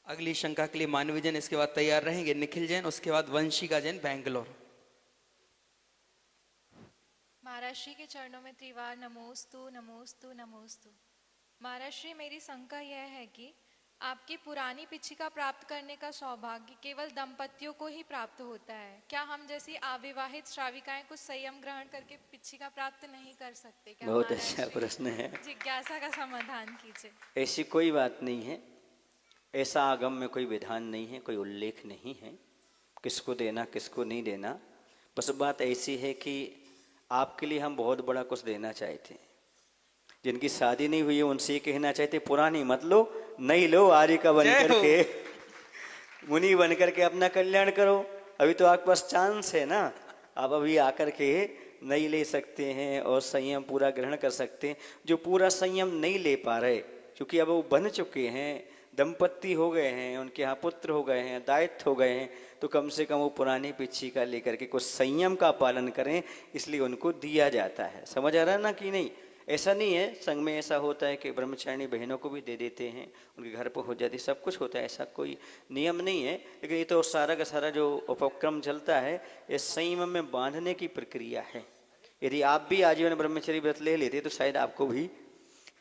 अगली शंका के लिए मानवी जैन इसके बाद तैयार रहेंगे, निखिल जैन, उसके बाद वंशिका जैन बैंगलोर। महाराज श्री के चरणों में त्रिवार नमोस्तु नमोस्तु नमोस्तु। महाराज श्री, मेरी शंका यह है कि आपकी पुरानी पिछिका प्राप्त करने का सौभाग्य केवल दंपतियों को ही प्राप्त होता है। क्या हम जैसी अविवाहित श्राविकाएं कुछ संयम ग्रहण करके पिछिका प्राप्त नहीं कर सकते क्या? बहुत अच्छा प्रश्न है, जिज्ञासा का समाधान कीजिए। ऐसी कोई बात नहीं है, ऐसा आगम में कोई विधान नहीं है, कोई उल्लेख नहीं है किसको देना किसको नहीं देना। बस बात ऐसी है कि आपके लिए हम बहुत बड़ा कुछ देना चाहते हैं। जिनकी शादी नहीं हुई है उनसे ये कहना चाहते पुरानी मत लो, नई लो, आर्य का बन करके मुनि बन करके अपना कल्याण करो। अभी तो आपके पास चांस है ना, आप अभी आकर के नई ले सकते हैं और संयम पूरा ग्रहण कर सकते हैं। जो पूरा संयम नहीं ले पा रहे क्योंकि अब वो बन चुके हैं, दंपत्ति हो गए हैं, उनके यहाँ पुत्र हो गए हैं, दायित्व हो गए हैं, तो कम से कम वो पुरानी पिछिका लेकर के कुछ संयम का पालन करें, इसलिए उनको दिया जाता है। समझ आ रहा है ना कि नहीं? ऐसा नहीं है, संघ में ऐसा होता है कि ब्रह्मचारिणी बहनों को भी दे देते हैं, उनके घर पर हो जाती, सब कुछ होता है, ऐसा कोई नियम नहीं है। लेकिन ये तो सारा का सारा जो उपक्रम चलता है ये संयम में बांधने की प्रक्रिया है। यदि आप भी आजीवन ब्रह्मचर्य व्रत ले लेते तो शायद आपको भी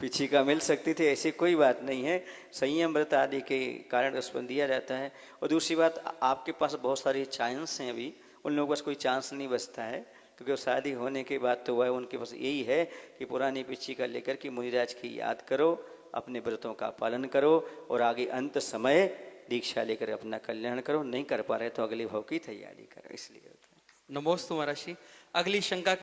पिछिका मिल सकती थी, ऐसी कोई बात नहीं है। संयम व्रत आदि के कारण उसको दिया जाता है। और दूसरी बात, आपके पास बहुत सारी चांस हैं, अभी उन लोगों के पास कोई चांस नहीं बचता है, क्योंकि वो शादी होने के बाद तो वह उनके पास यही है कि पुरानी पिछिका लेकर के मुनिराज की याद करो, अपने व्रतों का पालन करो और आगे अंत समय दीक्षा लेकर अपना कल्याण करो। नहीं कर पा रहे तो अगले भाव की तैयारी करो, इसलिए। नमोस्तु महाराज श्री। अगली शंका